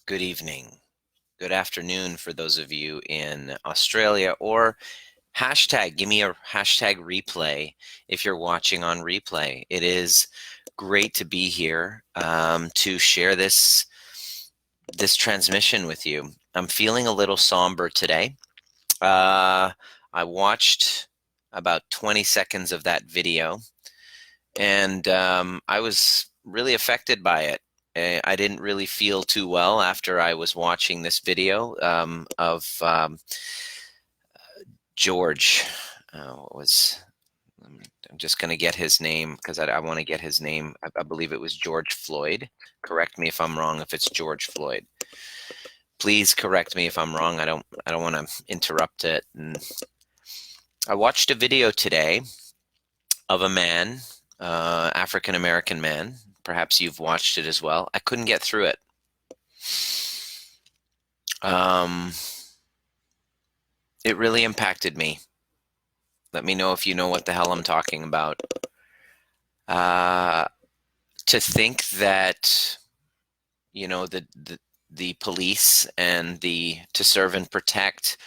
Good evening. Good afternoon for those of you in Australia, or give me a hashtag replay if you're watching on replay. It is great to be here to share this transmission with you. I'm feeling a little somber today. I watched about 20 seconds of that video, and I was really affected by it. I didn't really feel too well after I was watching this video of George. What was I'm just going to get his name because I want to get his name. I believe it was George Floyd. Correct me if I'm wrong. If it's George Floyd, please correct me if I'm wrong. I don't want to interrupt it. And I watched a video today of a man, African American man. Perhaps you've watched it as well. I couldn't get through it. It really impacted me. Let me know if you know what the hell I'm talking about. To think that, the police and the to serve and protect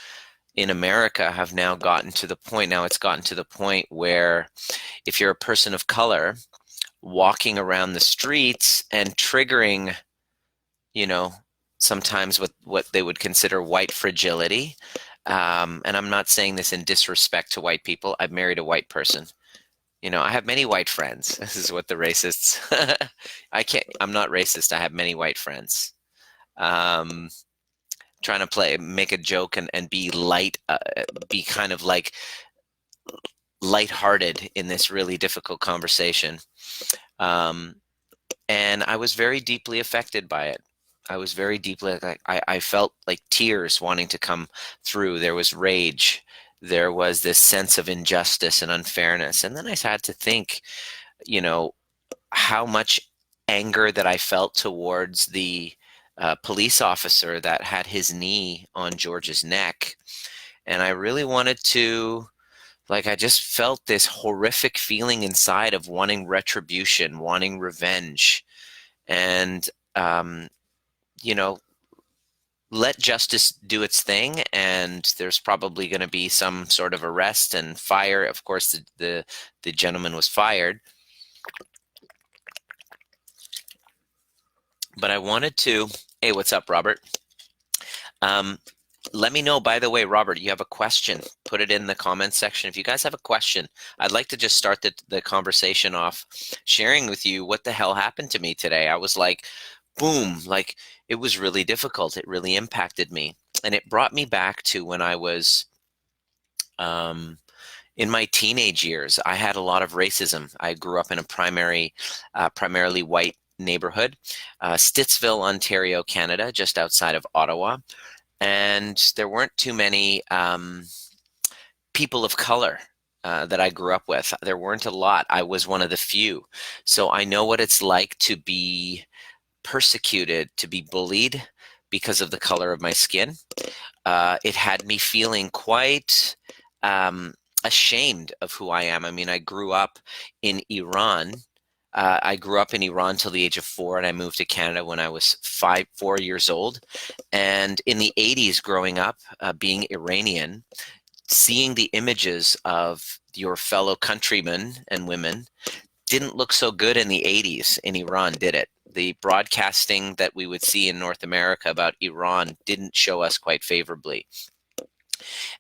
in America have now gotten to the point. Now it's gotten to the point where if you're a person of color walking around the streets and triggering, sometimes what they would consider white fragility. And I'm not saying this in disrespect to white people. I've married a white person. I have many white friends. This is what the racists. I'm not racist. I have many white friends. Trying to make a joke and be be kind of like lighthearted in this really difficult conversation. And I was very deeply affected by it. I was very deeply, I felt like tears wanting to come through. There was rage. There was this sense of injustice and unfairness. And then I had to think, how much anger that I felt towards the police officer that had his knee on George's neck. And I really wanted to, I just felt this horrific feeling inside of wanting retribution, wanting revenge. And, let justice do its thing, and there's probably going to be some sort of arrest and fire. Of course, the gentleman was fired. But I wanted to, hey, what's up, Robert? Let me know, by the way, Robert, you have a question, put it in the comments section. If you guys have a question, I'd like to just start the conversation off sharing with you what the hell happened to me today. I was like, boom, it was really difficult. It really impacted me. And it brought me back to when I was in my teenage years. I had a lot of racism. I grew up in a primarily white neighborhood, Stittsville, Ontario, Canada, just outside of Ottawa. And there weren't too many people of color that I grew up with. There weren't a lot. I was one of the few. So I know what it's like to be persecuted, to be bullied because of the color of my skin. It had me feeling quite ashamed of who I am. I mean, I grew up in Iran. I grew up in Iran till the age of 4, and I moved to Canada when I was 4 years old. And in the 80s, growing up, being Iranian, seeing the images of your fellow countrymen and women didn't look so good in the 80s in Iran, did it? The broadcasting that we would see in North America about Iran didn't show us quite favorably.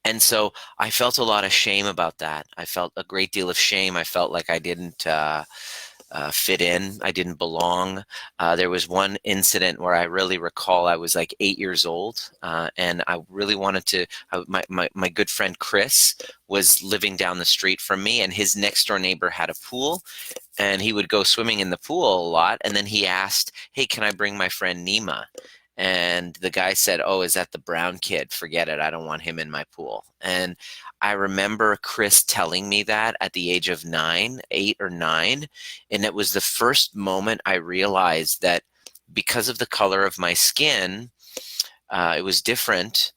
And so I felt a lot of shame about that. I felt a great deal of shame. I felt like I didn't fit in. I didn't belong. There was one incident where I really recall I was like 8 years old, and I really wanted to. My good friend Chris was living down the street from me, and his next door neighbor had a pool, and he would go swimming in the pool a lot. And then he asked, "Hey, can I bring my friend Nima?" And the guy said, "Oh, is that the brown kid? Forget it. I don't want him in my pool." And I remember Chris telling me that at the age of 8 or 9. And it was the first moment I realized that because of the color of my skin, it was different,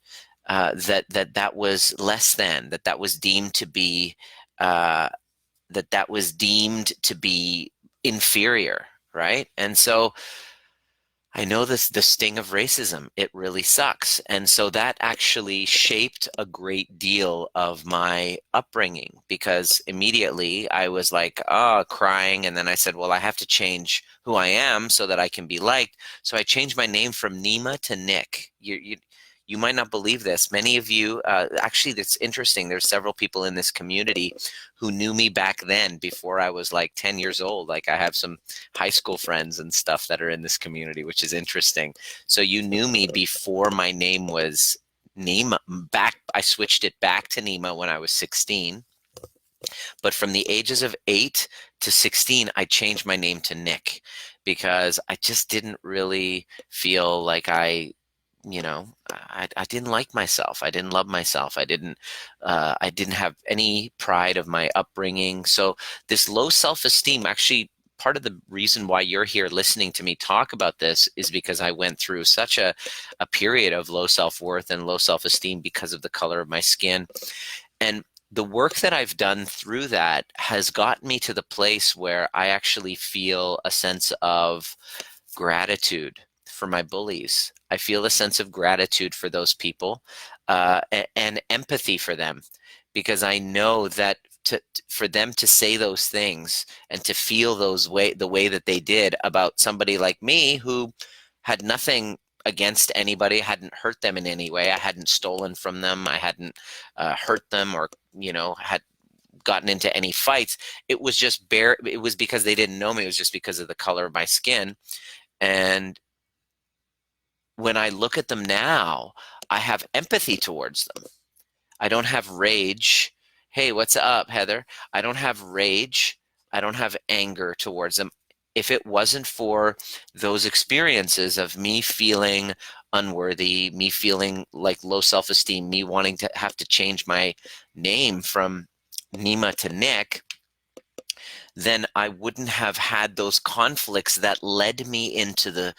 that was less than, that was deemed to be, that was deemed to be inferior. right? And so I know this, the sting of racism. It really sucks. And so that actually shaped a great deal of my upbringing, because immediately I was like, oh, crying. And then I said, well, I have to change who I am so that I can be liked. So I changed my name from Nima to Nick. You might not believe this. Many of you, actually, that's interesting. There's several people in this community who knew me back then before I was like 10 years old. Like I have some high school friends and stuff that are in this community, which is interesting. So you knew me before my name was Nima. I switched it back to Nima when I was 16. But from the ages of 8 to 16, I changed my name to Nick because I just didn't really feel like I didn't like myself. I didn't love myself. I didn't have any pride of my upbringing. So this low self-esteem, actually, part of the reason why you're here listening to me talk about this is because I went through such a period of low self-worth and low self-esteem because of the color of my skin. And the work that I've done through that has gotten me to the place where I actually feel a sense of gratitude for my bullies. I feel a sense of gratitude for those people, and empathy for them, because I know that for them to say those things and to feel the way that they did about somebody like me who had nothing against anybody, hadn't hurt them in any way. I hadn't stolen from them. I hadn't hurt them, or had gotten into any fights. It was just it was because they didn't know me. It was just because of the color of my skin. And when I look at them now, I have empathy towards them. I don't have rage. Hey, what's up, Heather? I don't have rage. I don't have anger towards them. If it wasn't for those experiences of me feeling unworthy, me feeling like low self-esteem, me wanting to have to change my name from Nima to Nick, then I wouldn't have had those conflicts that led me into the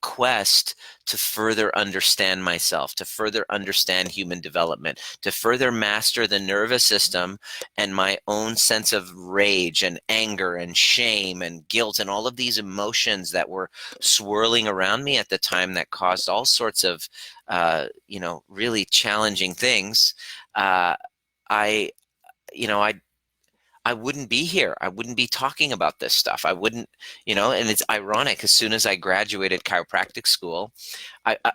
quest to further understand myself, to further understand human development, to further master the nervous system and my own sense of rage and anger and shame and guilt and all of these emotions that were swirling around me at the time that caused all sorts of, really challenging things. I, you know, I wouldn't be here. I wouldn't be talking about this stuff. I wouldn't, and it's ironic. As soon as I graduated chiropractic school,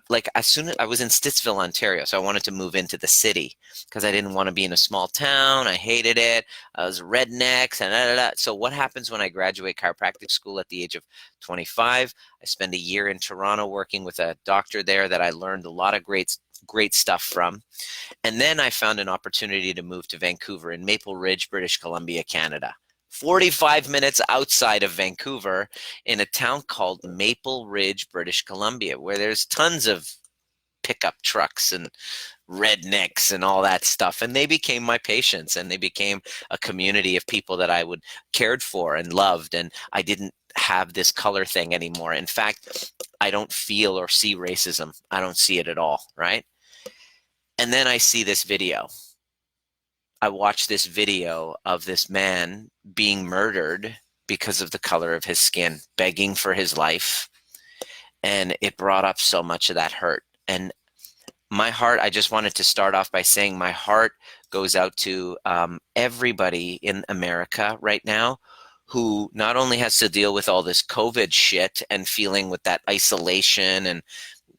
like as soon as I was in Stittsville, Ontario, so I wanted to move into the city because I didn't want to be in a small town. I hated it. I was rednecks and da, da, da. So what happens when I graduate chiropractic school at the age of 25? I spend a year in Toronto working with a doctor there that I learned a lot of great stuff from. And then I found an opportunity to move to Vancouver in Maple Ridge, British Columbia, Canada. 45 minutes outside of Vancouver in a town called Maple Ridge, British Columbia, where there's tons of pickup trucks and rednecks and all that stuff. And they became my patients, and they became a community of people that I would cared for and loved. And I didn't have this color thing anymore. In fact, I don't feel or see racism. I don't see it at all, right? And then I see this video. I watched this video of this man being murdered because of the color of his skin, begging for his life. And it brought up so much of that hurt. And my heart, I just wanted to start off by saying my heart goes out to everybody in America right now who not only has to deal with all this COVID shit and feeling with that isolation and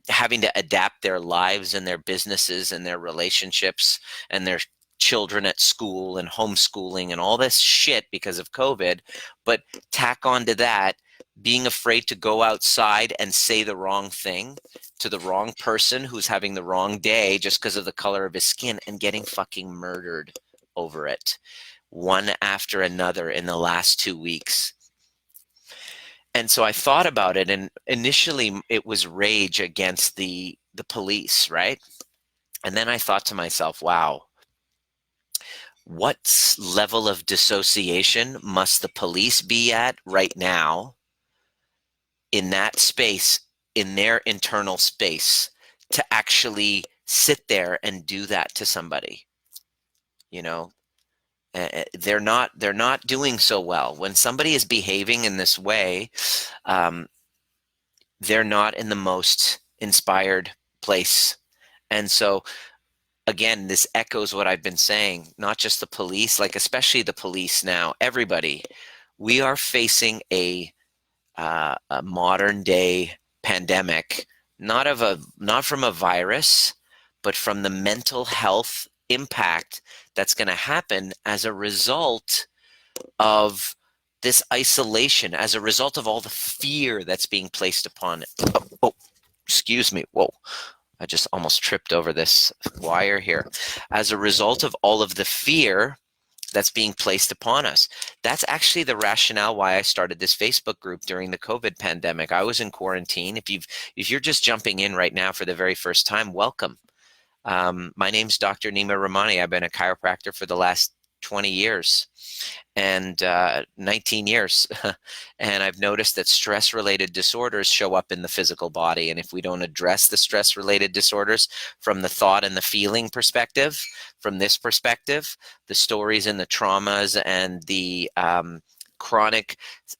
having to adapt their lives and their businesses and their relationships and their children at school and homeschooling and all this shit because of COVID, but tack on to that, being afraid to go outside and say the wrong thing to the wrong person who's having the wrong day just because of the color of his skin and getting fucking murdered over it, one after another in the last 2 weeks. And so I thought about it, and initially it was rage against the police, right? And then I thought to myself, wow, what level of dissociation must the police be at right now in that space, in their internal space, to actually sit there and do that to somebody, you know? they're not doing so well. When somebody is behaving in this way, um, they're not in the most inspired place. And so again, this echoes what I've been saying, not just the police, like especially the police now, everybody, we are facing a modern day pandemic, not from a virus, but from the mental health impact that's going to happen as a result of this isolation, as a result of all the fear that's being placed upon it. Oh, excuse me. Whoa. I just almost tripped over this wire here. As a result of all of the fear that's being placed upon us. That's actually the rationale why I started this Facebook group during the COVID pandemic. I was in quarantine. If you're just jumping in right now for the very first time, welcome. My name's Dr. Nima Rahmany. I've been a chiropractor for the last 20 years and 19 years. And I've noticed that stress-related disorders show up in the physical body. And if we don't address the stress-related disorders from the thought and the feeling perspective, from this perspective, the stories and the traumas and the chronic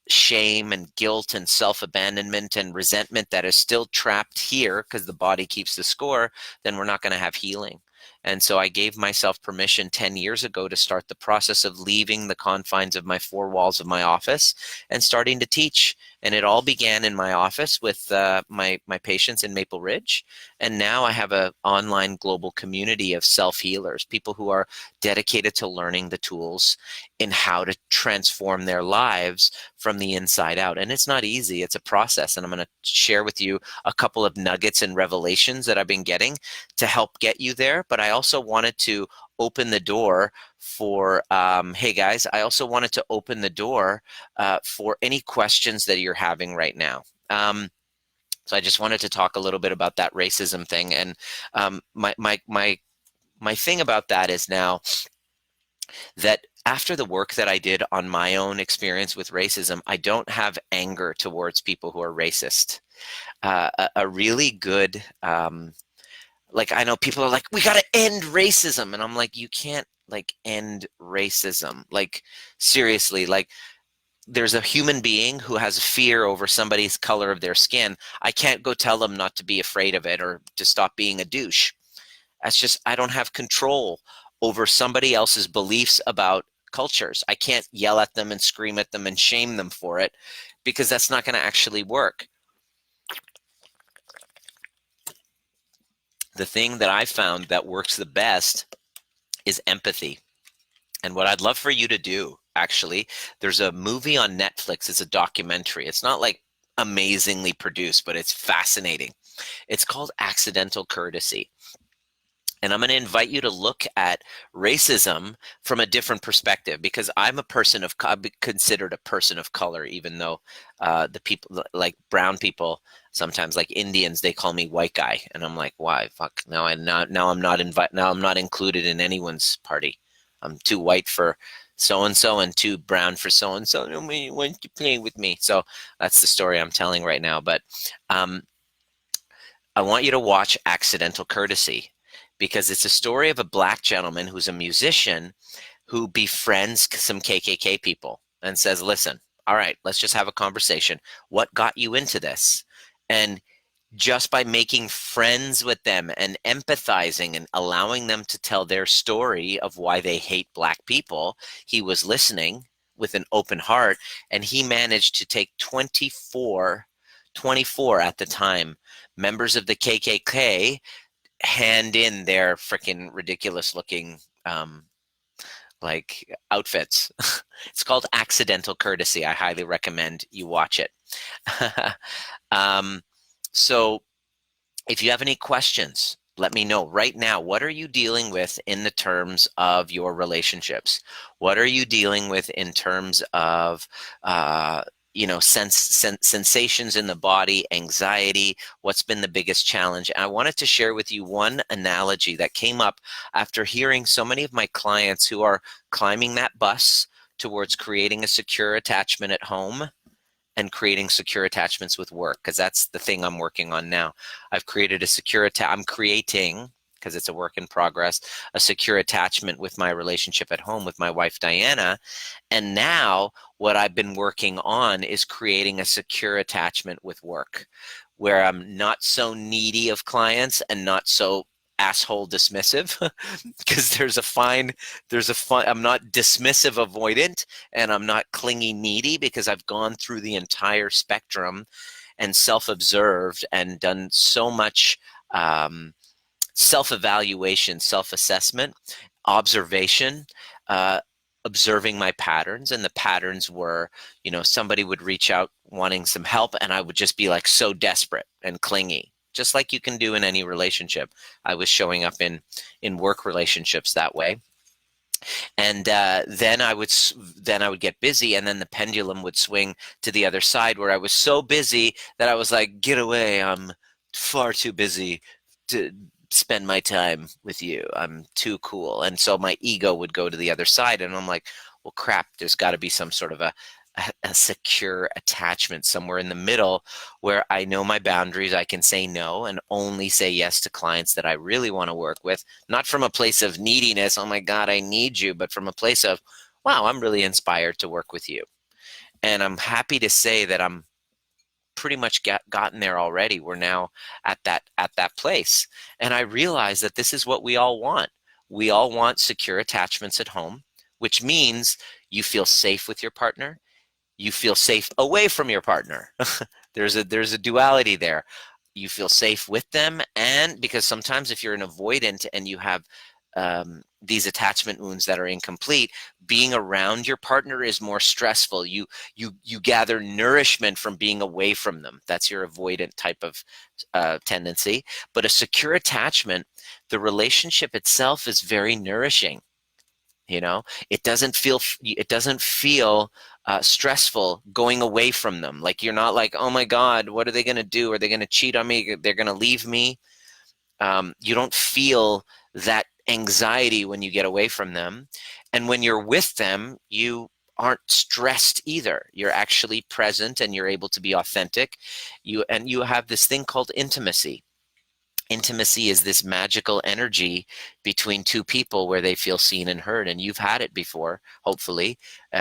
shame and guilt and self-abandonment and resentment that is still trapped here because the body keeps the score, then we're not going to have healing. And so I gave myself permission 10 years ago to start the process of leaving the confines of my four walls of my office and starting to teach. And it all began in my office with my patients in Maple Ridge. And now I have an online global community of self-healers, people who are dedicated to learning the tools in how to transform their lives from the inside out. And it's not easy. It's a process. And I'm going to share with you a couple of nuggets and revelations that I've been getting to help get you there. But I also wanted to open the door for, hey guys, I also wanted to open the door for any questions that you're having right now. So I just wanted to talk a little bit about that racism thing. And my thing about that is now that after the work that I did on my own experience with racism, I don't have anger towards people who are racist. A really good, like I know people are like, we got to end racism. And I'm like, you can't like end racism. Like seriously, like there's a human being who has fear over somebody's color of their skin. I can't go tell them not to be afraid of it or to stop being a douche. That's just, I don't have control over somebody else's beliefs about cultures. I can't yell at them and scream at them and shame them for it because that's not going to actually work. The thing that I found that works the best is empathy. And what I'd love for you to do, actually, there's a movie on Netflix. It's a documentary. It's not like amazingly produced, but it's fascinating. It's called Accidental Courtesy. And I'm going to invite you to look at racism from a different perspective because I'm considered a person of color, even though the people like brown people, sometimes like Indians, they call me white guy. And I'm like, why? Fuck. Now I'm not included in anyone's party. I'm too white for so-and-so and too brown for so-and-so. Nobody wants to play with me. So that's the story I'm telling right now. But I want you to watch Accidental Courtesy because it's a story of a black gentleman who's a musician who befriends some KKK people and says, listen, all right, let's just have a conversation. What got you into this? And just by making friends with them and empathizing and allowing them to tell their story of why they hate black people, he was listening with an open heart, and he managed to take 24 at the time, members of the KKK hand in their freaking ridiculous looking like outfits. It's called Accidental Courtesy. I highly recommend you watch it. So if you have any questions, let me know right now. What are you dealing with in the terms of your relationships? What are you dealing with in terms of, sensations in the body, anxiety? What's been the biggest challenge? And I wanted to share with you one analogy that came up after hearing so many of my clients who are climbing that bus towards creating a secure attachment at home and creating secure attachments with work, because that's the thing I'm working on now. I've created a secure I'm creating because it's a work in progress, a secure attachment with my relationship at home with my wife, Diana. And now what I've been working on is creating a secure attachment with work, where I'm not so needy of clients and not so asshole dismissive, because I'm not dismissive avoidant, and I'm not clingy needy, because I've gone through the entire spectrum and self-observed and done so much self-evaluation, self-assessment, observation, uh, observing my patterns. And the patterns were, somebody would reach out wanting some help, and I would just be like so desperate and clingy, just like you can do in any relationship. I was showing up in work relationships that way. And then I would get busy, and then the pendulum would swing to the other side, where I was so busy that I was like, get away, I'm far too busy to spend my time with you, I'm too cool. And so my ego would go to the other side, and I'm like, well, crap, there's got to be some sort of a secure attachment somewhere in the middle, where I know my boundaries. I can say no and only say yes to clients that I really want to work with, not from a place of neediness, oh my God, I need you, but from a place of, wow, I'm really inspired to work with you. And I'm happy to say that I'm pretty much gotten there already. We're now at that place. And I realize that this is what we all want. We all want secure attachments at home, which means you feel safe with your partner. You feel safe away from your partner. There's a duality there. You feel safe with them, and because sometimes if you're an avoidant and you have these attachment wounds that are incomplete, being around your partner is more stressful. You gather nourishment from being away from them. That's your avoidant type of tendency. But a secure attachment, the relationship itself is very nourishing. It doesn't feel stressful going away from them. Like, you're not like, oh my God, what are they going to do? Are they going to cheat on me? They're going to leave me. You don't feel that anxiety when you get away from them. And when you're with them, you aren't stressed either. You're actually present, and you're able to be authentic. You have this thing called intimacy. Intimacy is this magical energy between two people where they feel seen and heard. And you've had it before, hopefully,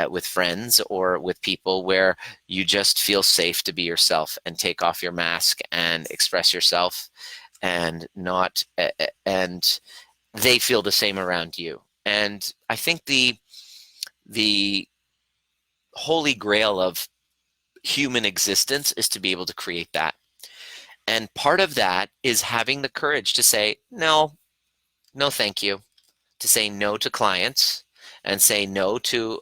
with friends or with people, where you just feel safe to be yourself and take off your mask and express yourself, and not and they feel the same around you. And I think the holy grail of human existence is to be able to create that. And part of that is having the courage to say, no, no, thank you, to say no to clients, and say no to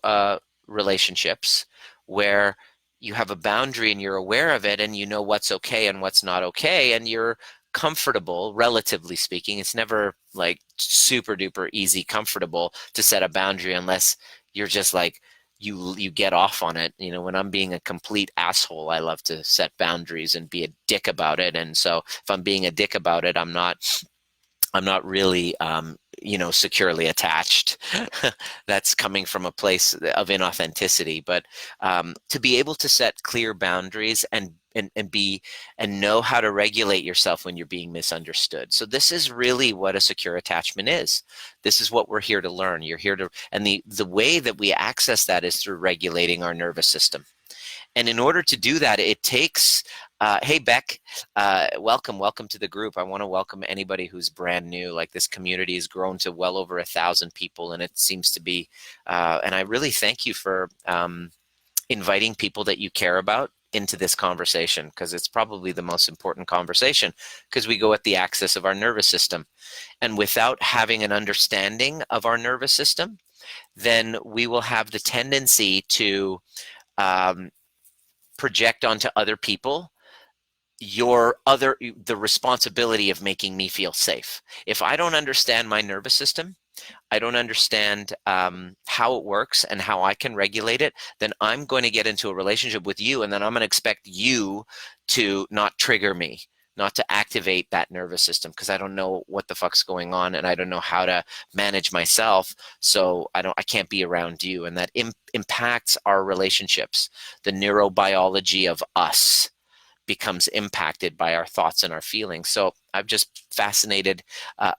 relationships where you have a boundary and you're aware of it, and you know what's okay and what's not okay, and you're comfortable, relatively speaking. It's never like super duper easy comfortable to set a boundary, unless you're just like, you get off on it. When I'm being a complete asshole, I love to set boundaries and be a dick about it. And so if I'm being a dick about it, I'm not really securely attached. That's coming from a place of inauthenticity. But to be able to set clear boundaries and know how to regulate yourself when you're being misunderstood. So this is really what a secure attachment is. This is what we're here to learn. You're here to, and the way that we access that is through regulating our nervous system. And in order to do that, it takes, hey, Beck, welcome to the group. I want to welcome anybody who's brand new. Like, this community has grown to well over 1,000 people, and it seems to be, and I really thank you for inviting people that you care about into this conversation, because it's probably the most important conversation, because we go at the axis of our nervous system. And without having an understanding of our nervous system, then we will have the tendency to project onto other people the responsibility of making me feel safe. If I don't understand my nervous system, I don't understand how it works and how I can regulate it, then I'm going to get into a relationship with you, and then I'm going to expect you to not trigger me, not to activate that nervous system, because I don't know what the fuck's going on, and I don't know how to manage myself, so I can't be around you. And that impacts our relationships. The neurobiology of us becomes impacted by our thoughts and our feelings. So I'm just fascinated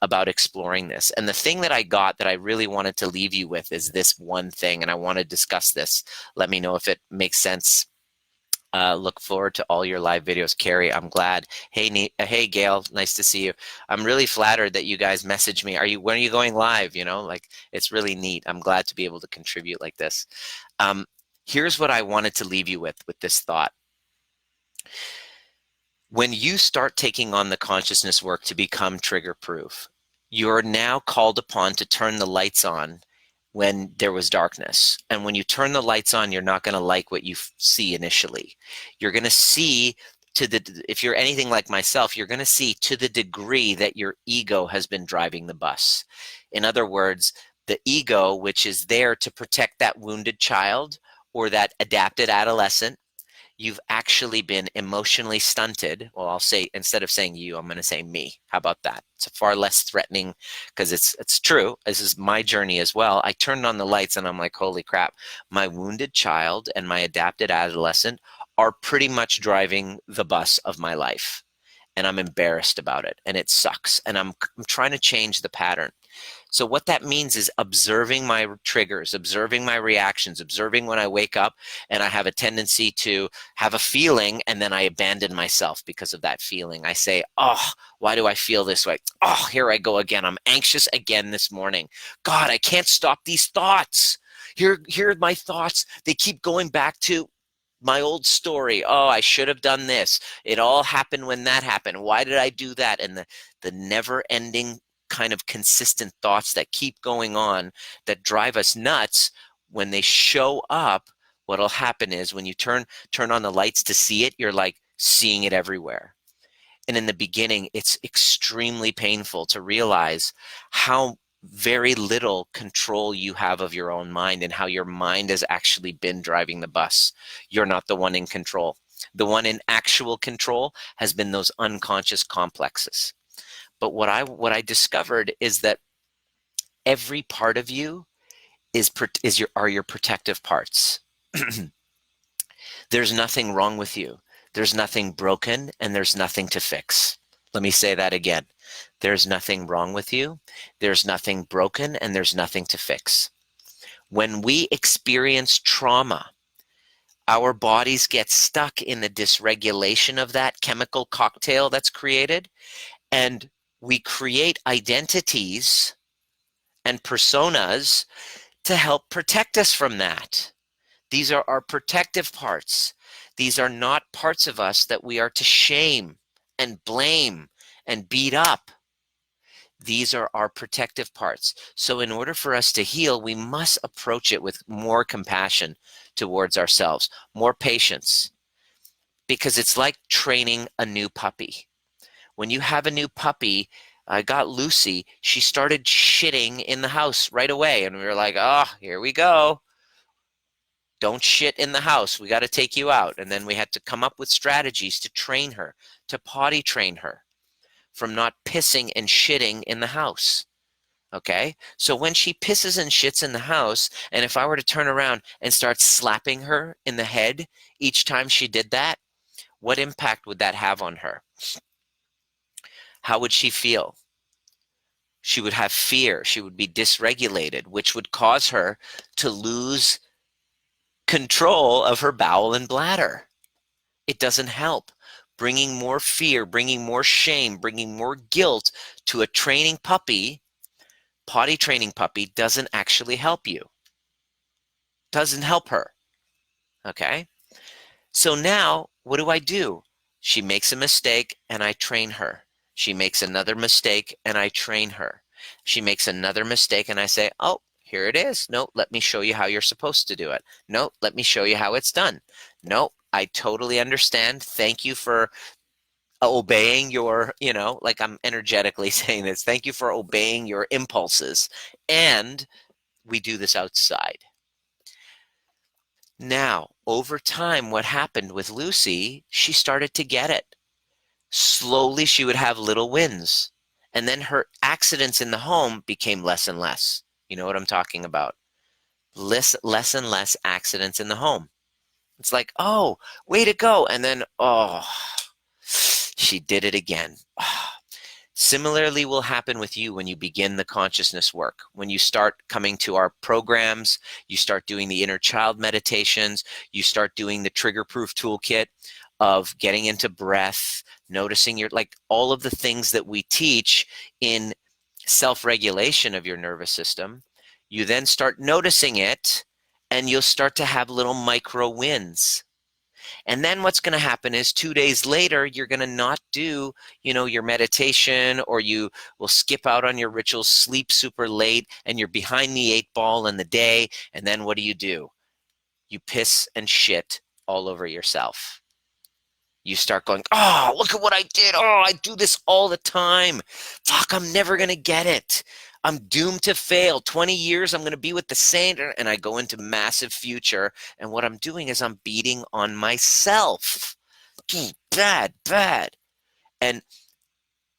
about exploring this. And the thing that I got that I really wanted to leave you with is this one thing, and I want to discuss this. Let me know if it makes sense. Look forward to all your live videos, Carrie. I'm glad. Hey, hey, Gail. Nice to see you. I'm really flattered that you guys message me. When are you going live? You know, like it's really neat. I'm glad to be able to contribute like this. Here's what I wanted to leave you with this thought. When you start taking on the consciousness work to become trigger proof, you're now called upon to turn the lights on when there was darkness. And when you turn the lights on, you're not going to like what you see initially. You're going to see if you're anything like myself, you're going to see to the degree that your ego has been driving the bus. In other words, the ego, which is there to protect that wounded child or that adapted adolescent, you've actually been emotionally stunted. Well, I'll say, instead of saying you, I'm going to say me. How about that? It's far less threatening because it's true. This is my journey as well. I turned on the lights and I'm like, holy crap, my wounded child and my adapted adolescent are pretty much driving the bus of my life. And I'm embarrassed about it. And it sucks. And I'm trying to change the pattern. So what that means is observing my triggers, observing my reactions, observing when I wake up and I have a tendency to have a feeling and then I abandon myself because of that feeling. I say, oh, why do I feel this way? Oh, here I go again. I'm anxious again this morning. God, I can't stop these thoughts. Here are my thoughts. They keep going back to my old story. Oh, I should have done this. It all happened when that happened. Why did I do that? And the never-ending kind of consistent thoughts that keep going on that drive us nuts. When they show up, what'll happen is when you turn on the lights to see it, you're like seeing it everywhere. And in the beginning, it's extremely painful to realize how very little control you have of your own mind and how your mind has actually been driving the bus. You're not the one in control. The one in actual control has been those unconscious complexes. But what I discovered is that every part of you are your protective parts. There's nothing wrong with you. There's nothing broken and there's nothing to fix. Let me say that again. There's nothing wrong with you. There's nothing broken and there's nothing to fix. When we experience trauma, our bodies get stuck in the dysregulation of that chemical cocktail that's created, and we create identities and personas to help protect us from that. These are our protective parts. These are not parts of us that we are to shame and blame and beat up. These are our protective parts. So in order for us to heal, we must approach it with more compassion towards ourselves, more patience, because it's like training a new puppy. When you have a new puppy, I got Lucy, she started shitting in the house right away. And we were like, oh, here we go. Don't shit in the house. We got to take you out. And then we had to come up with strategies to train her, to potty train her from not pissing and shitting in the house. Okay? So when she pisses and shits in the house, and if I were to turn around and start slapping her in the head each time she did that, what impact would that have on her? How would she feel? She would have fear. She would be dysregulated, which would cause her to lose control of her bowel and bladder. It doesn't help. Bringing more fear, bringing more shame, bringing more guilt to a training puppy, potty training puppy, doesn't actually help you. Doesn't help her. Okay? So now, what do? She makes a mistake and I train her. She makes another mistake and I train her. She makes another mistake and I say, oh, here it is. No, let me show you how you're supposed to do it. No, let me show you how it's done. No, I totally understand. Thank you for obeying your, like I'm energetically saying this. Thank you for obeying your impulses. And we do this outside. Now, over time, what happened with Lucy, she started to get it. Slowly, she would have little wins. And then her accidents in the home became less and less. You know what I'm talking about? Less and less accidents in the home. It's like, oh, way to go. And then, oh, she did it again. Similarly will happen with you when you begin the consciousness work. When you start coming to our programs, you start doing the inner child meditations, you start doing the trigger proof toolkit of getting into breath, noticing your, like all of the things that we teach in self-regulation of your nervous system. You then start noticing it, and you'll start to have little micro wins. And then what's going to happen is 2 days later, you're going to not do, your meditation, or you will skip out on your rituals, sleep super late, and you're behind the 8 ball in the day. And then what do? You piss and shit all over yourself. You start going, oh, look at what I did. Oh, I do this all the time. Fuck, I'm never going to get it. I'm doomed to fail. 20 years, I'm going to be with the same. And I go into massive future. And what I'm doing is I'm beating on myself. Bad, bad. And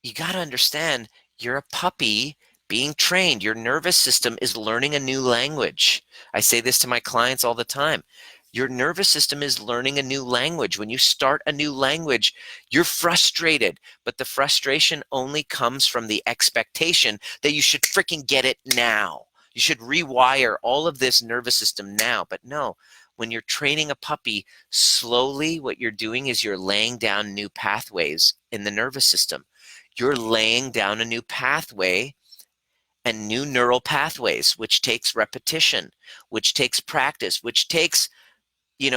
you got to understand, you're a puppy being trained. Your nervous system is learning a new language. I say this to my clients all the time. Your nervous system is learning a new language. When you start a new language, you're frustrated, but the frustration only comes from the expectation that you should freaking get it now. You should rewire all of this nervous system now. But no, when you're training a puppy, slowly what you're doing is you're laying down new pathways in the nervous system. You're laying down a new pathway and new neural pathways, which takes repetition, which takes practice, which takes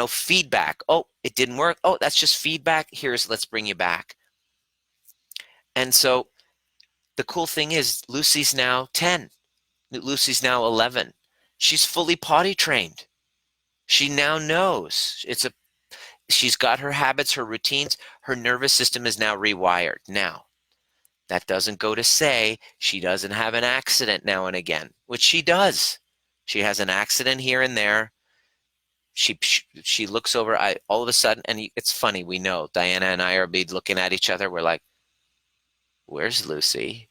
feedback. Oh, it didn't work. Oh, that's just feedback. Let's bring you back. And so the cool thing is Lucy's now 10. Lucy's now 11. She's fully potty trained. She now knows. She's got her habits, her routines. Her nervous system is now rewired. Now, that doesn't go to say she doesn't have an accident now and again, which she does. She has an accident here and there. She looks over, all of a sudden, and it's funny, we know, Diana and I are looking at each other, we're like, where's Lucy?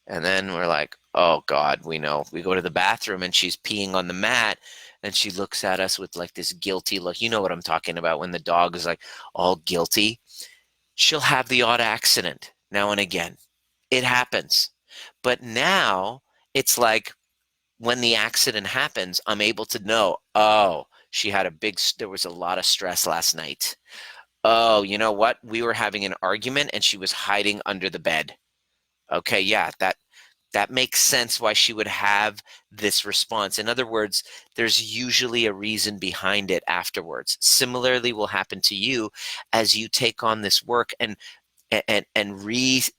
And then we're like, oh God, we know. We go to the bathroom and she's peeing on the mat, and she looks at us with like this guilty look. You know what I'm talking about, when the dog is like all guilty. She'll have the odd accident now and again. It happens. But now it's like, when the accident happens, I'm able to know, oh, there was a lot of stress last night. Oh, you know what? We were having an argument and she was hiding under the bed. Okay, yeah, that makes sense why she would have this response. In other words, there's usually a reason behind it afterwards. Similarly will happen to you as you take on this work and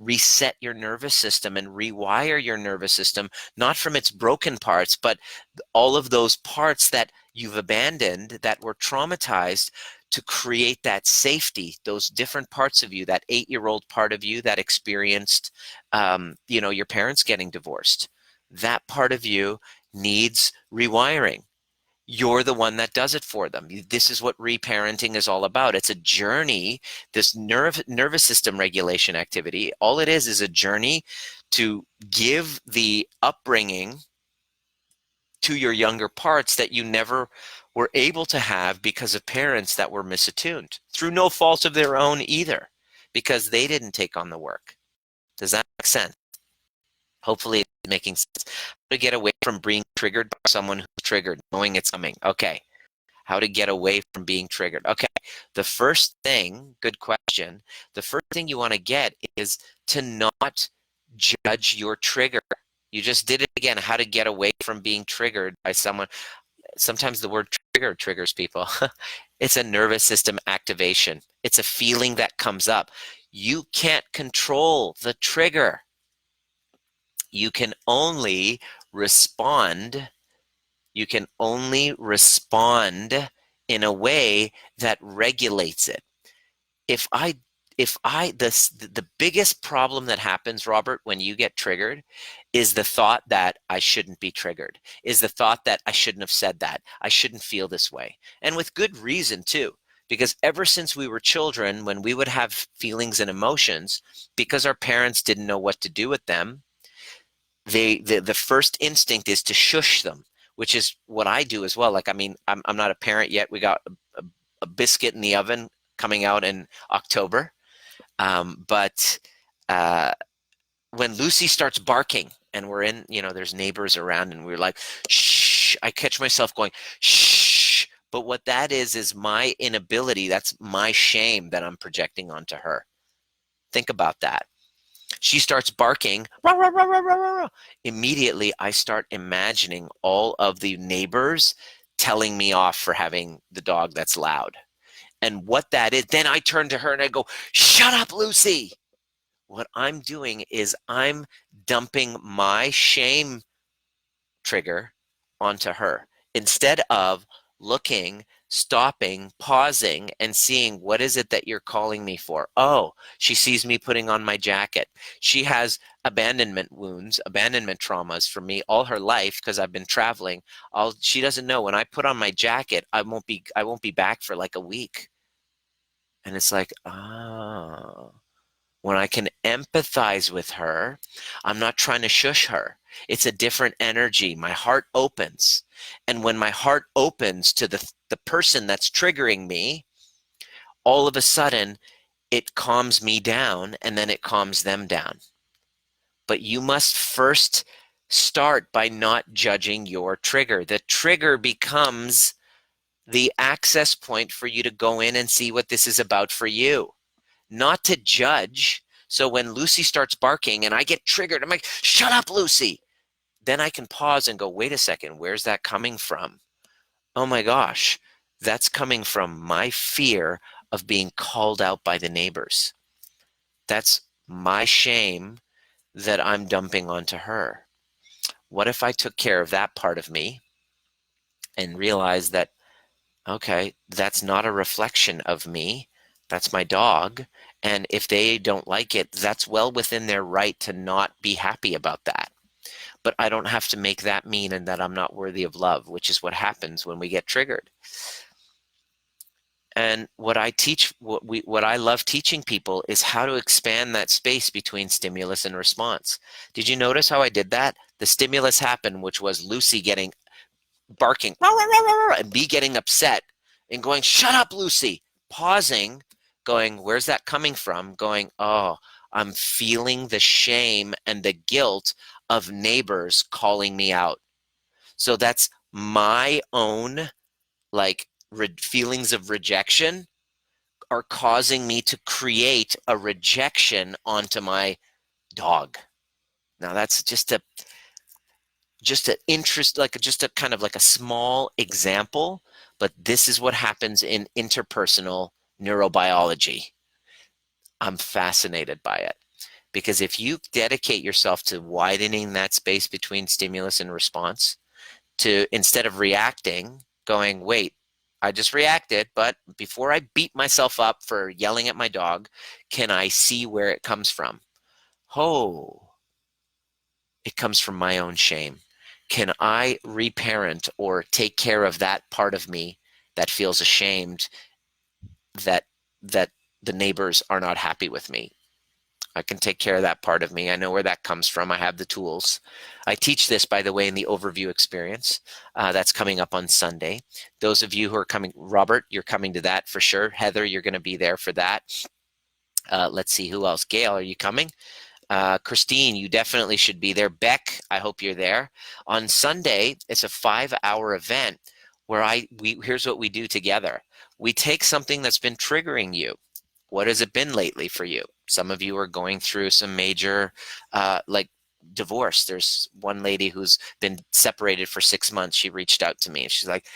reset your nervous system and rewire your nervous system, not from its broken parts, but all of those parts that you've abandoned, that were traumatized, to create that safety. Those different parts of you, that 8-year-old part of you that experienced, your parents getting divorced, that part of you needs rewiring. You're the one that does it for them. This is what reparenting is all about. It's a journey. This nervous system regulation activity, all it is a journey to give the upbringing to your younger parts that you never were able to have because of parents that were misattuned, through no fault of their own either, because they didn't take on the work. Does that make sense? Hopefully it's making sense. How to get away from being triggered by someone who's triggered, knowing it's coming. Okay. How to get away from being triggered. Okay. The first thing, good question. The first thing you want to get is to not judge your trigger. You just did it again. How to get away from being triggered by someone. Sometimes the word trigger triggers people. It's a nervous system activation. It's a feeling that comes up. You can't control the trigger. You can only respond. You can only respond in a way that regulates it. The biggest problem that happens, Robert, when you get triggered, is the thought that I shouldn't be triggered, is the thought that I shouldn't have said that, I shouldn't feel this way. And with good reason too, because ever since we were children, when we would have feelings and emotions, because our parents didn't know what to do with them, the first instinct is to shush them, which is what I do as well. Like, I mean, I'm not a parent yet. We got a biscuit in the oven coming out in October. But when Lucy starts barking and we're in, there's neighbors around and we're like, shh, I catch myself going, shh. But what that is my inability. That's my shame that I'm projecting onto her. Think about that. She starts barking, rah, rah, rah, rah, rah, rah. Immediately, I start imagining all of the neighbors telling me off for having the dog that's loud. And what that is, then I turn to her and I go, shut up, Lucy. What I'm doing is I'm dumping my shame trigger onto her instead of looking, stopping, pausing, and seeing what is it that you're calling me for. Oh, she sees me putting on my jacket. She has abandonment wounds, abandonment traumas from me all her life because I've been traveling. She doesn't know when I put on my jacket, I won't be back for like a week. And it's like, oh. When I can empathize with her, I'm not trying to shush her. It's a different energy. My heart opens. And when my heart opens to the person that's triggering me, all of a sudden it calms me down and then it calms them down. But you must first start by not judging your trigger. The trigger becomes the access point for you to go in and see what this is about for you. Not to judge. So when Lucy starts barking and I get triggered, I'm like, shut up, Lucy. Then I can pause and go, wait a second, where's that coming from? Oh my gosh, that's coming from my fear of being called out by the neighbors. That's my shame that I'm dumping onto her. What if I took care of that part of me and realized that, okay, that's not a reflection of me. That's my dog. And if they don't like it, that's well within their right to not be happy about that. But I don't have to make that mean and that I'm not worthy of love, which is what happens when we get triggered. And what I love teaching people is how to expand that space between stimulus and response. Did you notice how I did that? The stimulus happened, which was Lucy barking, and me getting upset and going, shut up, Lucy. Pausing, going, where's that coming from? Going, oh, I'm feeling the shame and the guilt of neighbors calling me out. So that's my own feelings of rejection are causing me to create a rejection onto my dog. Now that's just a interest, just a kind of like a small example, but this is what happens in interpersonal neurobiology. I'm fascinated by it because if you dedicate yourself to widening that space between stimulus and response, to instead of reacting, going, wait, I just reacted, but before I beat myself up for yelling at my dog, can I see where it comes from? Oh, it comes from my own shame. Can I reparent or take care of that part of me that feels ashamed that the neighbors are not happy with me? I can take care of that part of me. I know where that comes from. I have the tools. I teach this, by the way, in the overview experience. That's coming up on Sunday. Those of you who are coming, Robert, you're coming to that for sure. Heather, you're going to be there for that. Let's see, who else? Gail, are you coming? Christine, you definitely should be there. Beck, I hope you're there. On Sunday, it's a 5-hour event where here's what we do together. We take something that's been triggering you. What has it been lately for you? Some of you are going through some major, divorce. There's one lady who's been separated for 6 months. She reached out to me and she's like,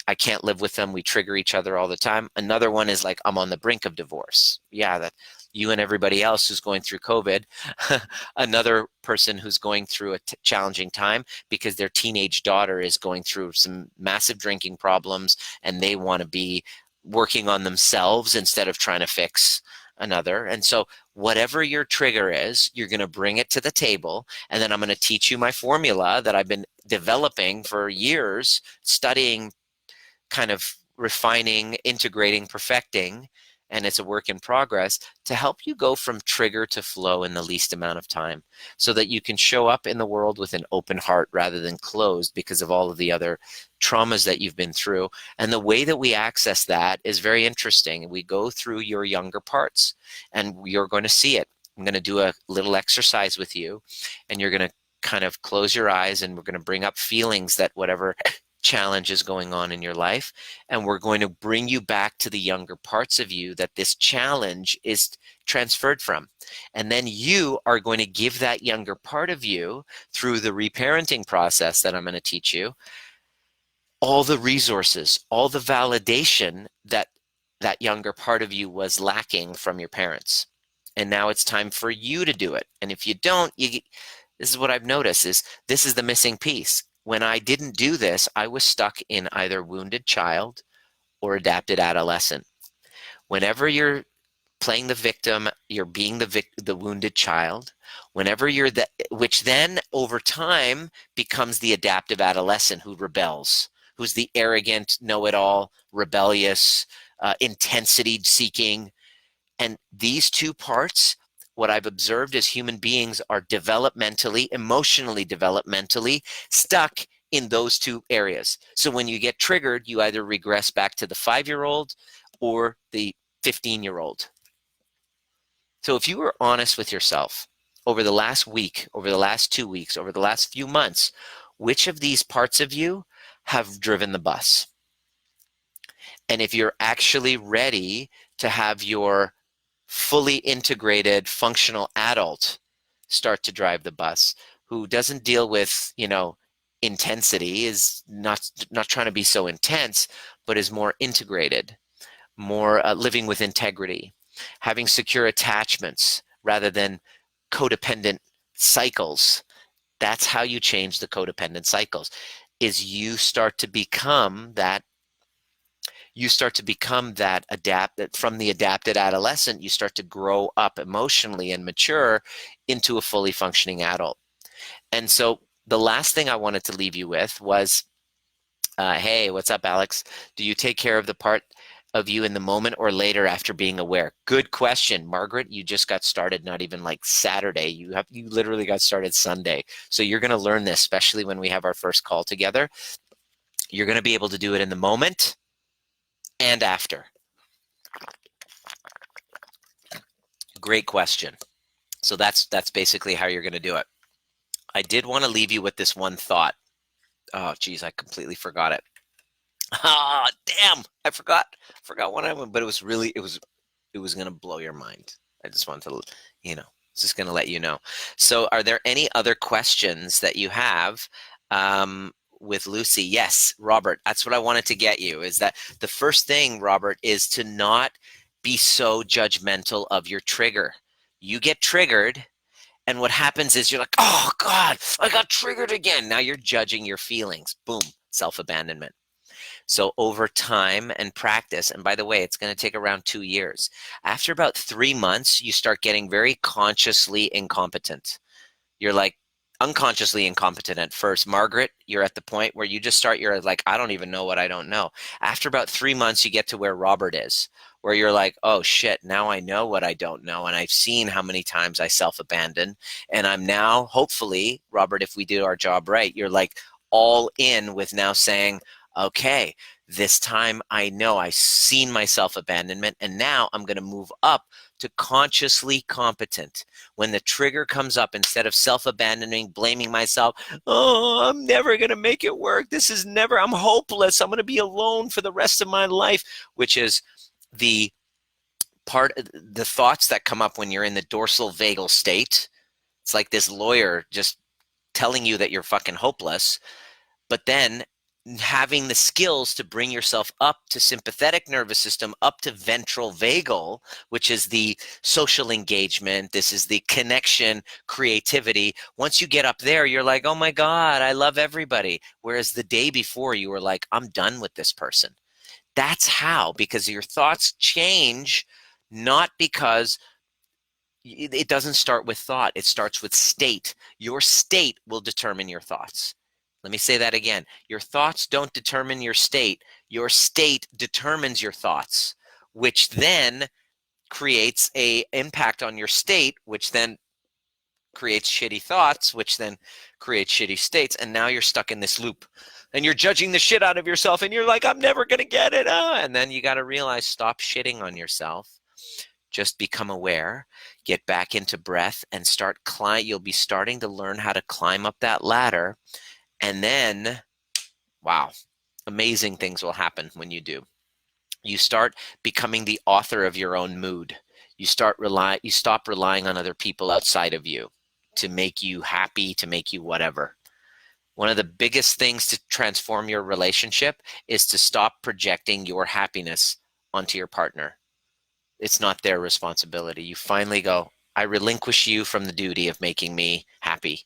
I can't live with them. We trigger each other all the time. Another one is like, I'm on the brink of divorce. Yeah, that you and everybody else who's going through COVID. Another person who's going through a challenging time because their teenage daughter is going through some massive drinking problems and they want to be working on themselves instead of trying to fix another. And so whatever your trigger is, you're going to bring it to the table. And then I'm going to teach you my formula that I've been developing for years, studying, kind of refining, integrating, perfecting. And it's a work in progress to help you go from trigger to flow in the least amount of time so that you can show up in the world with an open heart rather than closed because of all of the other traumas that you've been through. And the way that we access that is very interesting. We go through your younger parts and you're going to see it. I'm going to do a little exercise with you, and you're going to kind of close your eyes, and we're going to bring up feelings that whatever challenge is going on in your life, and we're going to bring you back to the younger parts of you that this challenge is transferred from. And then you are going to give that younger part of you, through the reparenting process that I'm going to teach you, all the resources, all the validation that that younger part of you was lacking from your parents. And now it's time for you to do it. And if you don't, this is what I've noticed, is this is the missing piece. When I didn't do this, I was stuck in either wounded child or adapted adolescent. Whenever you're playing the victim, you're being the wounded child. Whenever you're that, which then over time becomes the adaptive adolescent who rebels, who's the arrogant, know-it-all, rebellious, intensity-seeking. And these two parts, what I've observed as human beings, are developmentally, emotionally developmentally stuck in those two areas. So when you get triggered, you either regress back to the 5-year-old or the 15-year-old. So if you were honest with yourself over the last week, over the last 2 weeks, over the last few months, which of these parts of you have driven the bus? And if you're actually ready to have your fully integrated, functional adult start to drive the bus, who doesn't deal with, intensity, is not trying to be so intense, but is more integrated, more living with integrity, having secure attachments rather than codependent cycles. That's how you change the codependent cycles, is you start to become that from the adapted adolescent, you start to grow up emotionally and mature into a fully functioning adult. And so the last thing I wanted to leave you with was, hey, what's up, Alex? Do you take care of the part of you in the moment or later after being aware? Good question. Margaret, you just got started not even like Saturday. You literally got started Sunday. So you're going to learn this, especially when we have our first call together. You're going to be able to do it in the moment and after. Great question. So that's basically how you're going to do it. I did want to leave you with this one thought. Oh, geez, I completely forgot it. Ah, damn! I forgot what I went, but it was going to blow your mind. I just wanted to, just going to let you know. So, are there any other questions that you have with Lucy? Yes, Robert. That's what I wanted to get you. Is that the first thing, Robert, is to not be so judgmental of your trigger. You get triggered, and what happens is you're like, oh God, I got triggered again. Now you're judging your feelings. Boom, self-abandonment. So over time and practice, and by the way, it's going to take around 2 years. After about 3 months, you start getting very consciously incompetent. You're like unconsciously incompetent at first. Margaret, you're at the point where you're like, I don't even know what I don't know. After about 3 months, you get to where Robert is, where you're like, oh shit, now I know what I don't know. And I've seen how many times I self-abandon. And I'm now, hopefully, Robert, if we do our job right, you're like all in with now saying, okay, this time I know I've seen my self-abandonment, and now I'm going to move up to consciously competent. When the trigger comes up, instead of self-abandoning, blaming myself, oh, I'm never going to make it work. I'm hopeless. I'm going to be alone for the rest of my life, which is the thoughts that come up when you're in the dorsal vagal state. It's like this lawyer just telling you that you're fucking hopeless, but then having the skills to bring yourself up to sympathetic nervous system, up to ventral vagal, which is the social engagement. This is the connection, creativity. Once you get up there, you're like, oh my God, I love everybody. Whereas the day before you were like, I'm done with this person. That's how, because your thoughts change, not because it doesn't start with thought. It starts with state. Your state will determine your thoughts. Let me say that again. Your thoughts don't determine your state. Your state determines your thoughts, which then creates an impact on your state, which then creates shitty thoughts, which then creates shitty states. And now you're stuck in this loop. And you're judging the shit out of yourself. And you're like, I'm never going to get it. And then you got to realize, stop shitting on yourself. Just become aware. get back into breath and start climb. You'll be starting to learn how to climb up that ladder. And then, wow, amazing things will happen when you do. You start becoming the author of your own mood. You stop relying on other people outside of you to make you happy, to make you whatever. One of the biggest things to transform your relationship is to stop projecting your happiness onto your partner. It's not their responsibility. You finally go, I relinquish you from the duty of making me happy.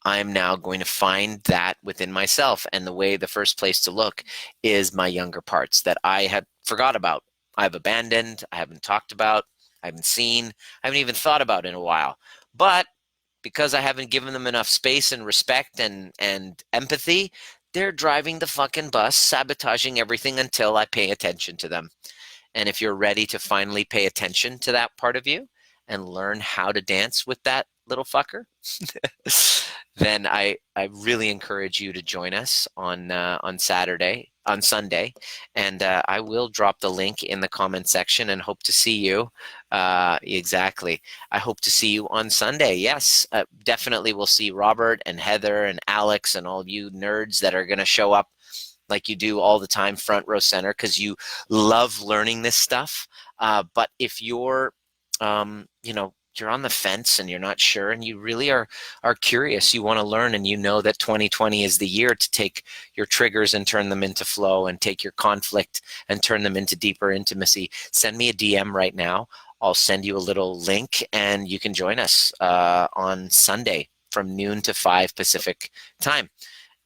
I'm now going to find that within myself. And the first place to look is my younger parts that I had forgot about. I've abandoned, I haven't talked about, I haven't seen, I haven't even thought about in a while. But because I haven't given them enough space and respect and empathy, they're driving the fucking bus, sabotaging everything until I pay attention to them. And if you're ready to finally pay attention to that part of you and learn how to dance with that little fucker, then I really encourage you to join us on Sunday, and I will drop the link in the comment section and hope to see you. Exactly. I hope to see you on Sunday. Yes, definitely. We'll see Robert and Heather and Alex and all of you nerds that are going to show up like you do all the time, front row center, because you love learning this stuff. But if you're, you're on the fence and you're not sure and you really are curious, you want to learn, and you know that 2020 is the year to take your triggers and turn them into flow, and take your conflict and turn them into deeper intimacy, send me a DM right now. I'll send you a little link and you can join us on Sunday from noon to 5 Pacific time.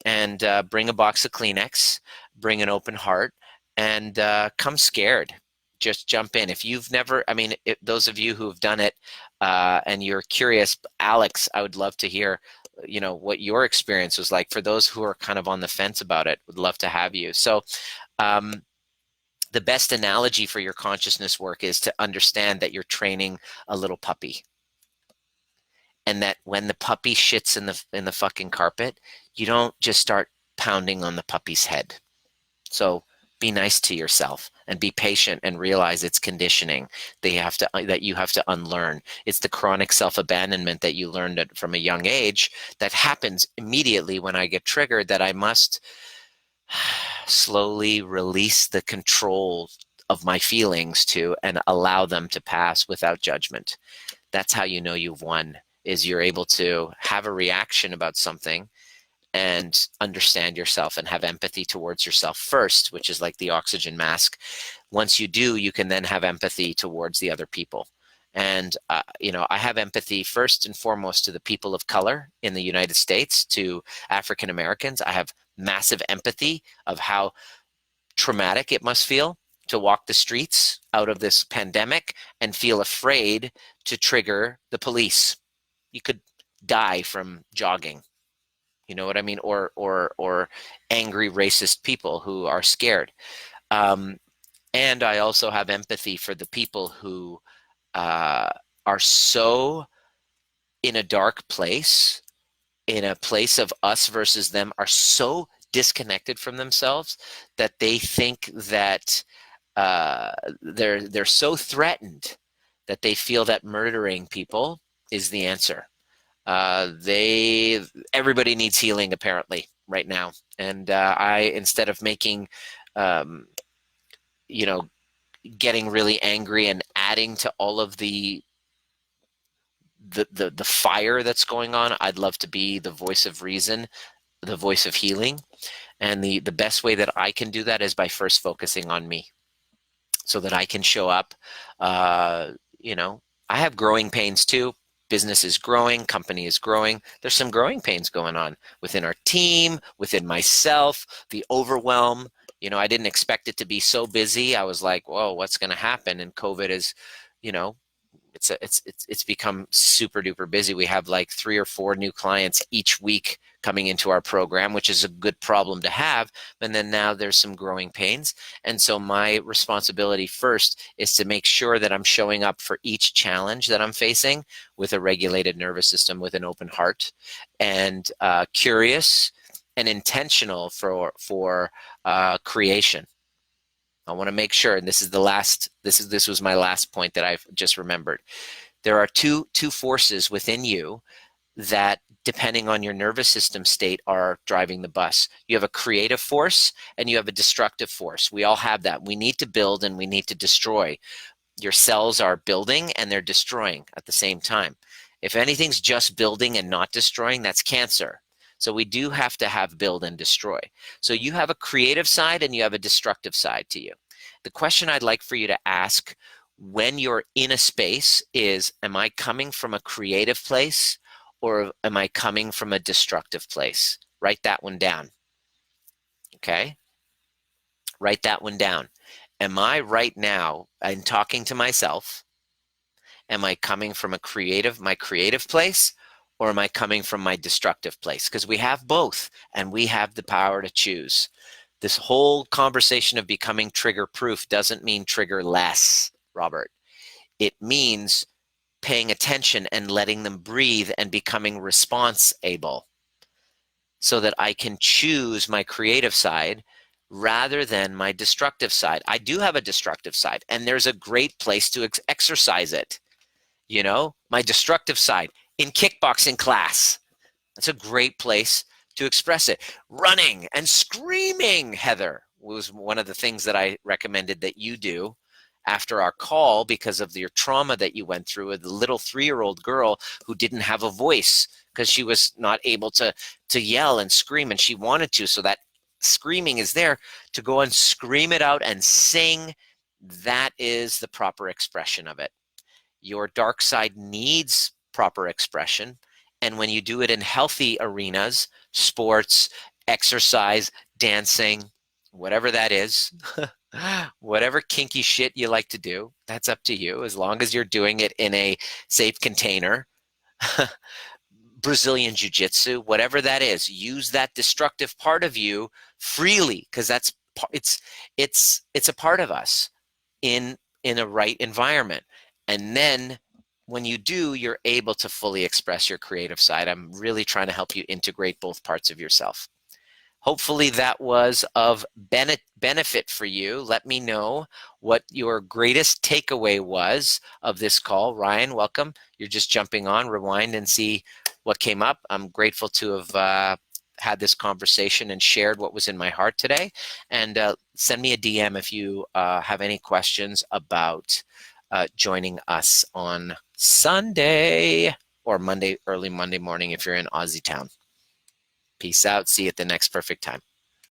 And bring a box of Kleenex, bring an open heart, and come scared. Just jump in. If you've never, those of you who have done it and you're curious, Alex, I would love to hear, what your experience was like. For those who are kind of on the fence about it, would love to have you. So the best analogy for your consciousness work is to understand that you're training a little puppy. And that when the puppy shits in the fucking carpet, you don't just start pounding on the puppy's head. So be nice to yourself and be patient and realize it's conditioning that you have to unlearn. It's the chronic self-abandonment that you learned from a young age that happens immediately when I get triggered, that I must slowly release the control of my feelings to and allow them to pass without judgment. That's how you know you've won. Is you're able to have a reaction about something and understand yourself and have empathy towards yourself first, which is like the oxygen mask. Once you do, you can then have empathy towards the other people. And, I have empathy first and foremost to the people of color in the United States, to African Americans. I have massive empathy of how traumatic it must feel to walk the streets out of this pandemic and feel afraid to trigger the police. You could die from jogging, you know what I mean? Or angry racist people who are scared. And I also have empathy for the people who are so in a dark place, in a place of us versus them, are so disconnected from themselves that they think that they're so threatened that they feel that murdering people is the answer. Everybody needs healing apparently right now. And instead of making, getting really angry and adding to all of the fire that's going on, I'd love to be the voice of reason, the voice of healing. And the best way that I can do that is by first focusing on me, so that I can show up. I have growing pains too. Business is growing, company is growing. There's some growing pains going on within our team, within myself, the overwhelm. I didn't expect it to be so busy. I was like, whoa, what's going to happen? And COVID is, it's become super duper busy. We have like 3 or 4 new clients each week coming into our program, which is a good problem to have. And then now there's some growing pains. And so my responsibility first is to make sure that I'm showing up for each challenge that I'm facing with a regulated nervous system, with an open heart, and curious and intentional for creation. I want to make sure, and this was my last point that I've just remembered. There are two forces within you that, depending on your nervous system state, are driving the bus. You have a creative force and you have a destructive force. We all have that. We need to build and we need to destroy. Your cells are building and they're destroying at the same time. If anything's just building and not destroying, that's cancer. So we do have to have build and destroy. So you have a creative side and you have a destructive side to you. The question I'd like for you to ask when you're in a space is, am I coming from a creative place or am I coming from a destructive place? Write that one down. Okay? Write that one down. Am I right now, in talking to myself, am I coming from my creative place, or am I coming from my destructive place? Because we have both, and we have the power to choose. This whole conversation of becoming trigger proof doesn't mean trigger less, Robert. It means paying attention and letting them breathe and becoming response able so that I can choose my creative side rather than my destructive side. I do have a destructive side, and there's a great place to exercise it. You know, my destructive side in kickboxing class. That's a great place to express it. Running and screaming, Heather, was one of the things that I recommended that you do after our call because of your trauma that you went through with the little 3-year-old girl who didn't have a voice because she was not able to yell and scream, and she wanted to. So that screaming is there to go and scream it out and sing. That is the proper expression of it. Your dark side needs proper expression. And when you do it in healthy arenas, sports, exercise, dancing, whatever that is, whatever kinky shit you like to do, that's up to you, as long as you're doing it in a safe container. Brazilian jiu-jitsu, whatever that is, use that destructive part of you freely, because it's a part of us in a right environment. And then when you do, you're able to fully express your creative side. I'm really trying to help you integrate both parts of yourself. Hopefully that was of benefit for you. Let me know what your greatest takeaway was of this call. Ryan, welcome. You're just jumping on. Rewind and see what came up. I'm grateful to have had this conversation and shared what was in my heart today. And send me a DM if you have any questions about joining us on Sunday or Monday, early Monday morning if you're in Aussie town. Peace out. See you at the next perfect time.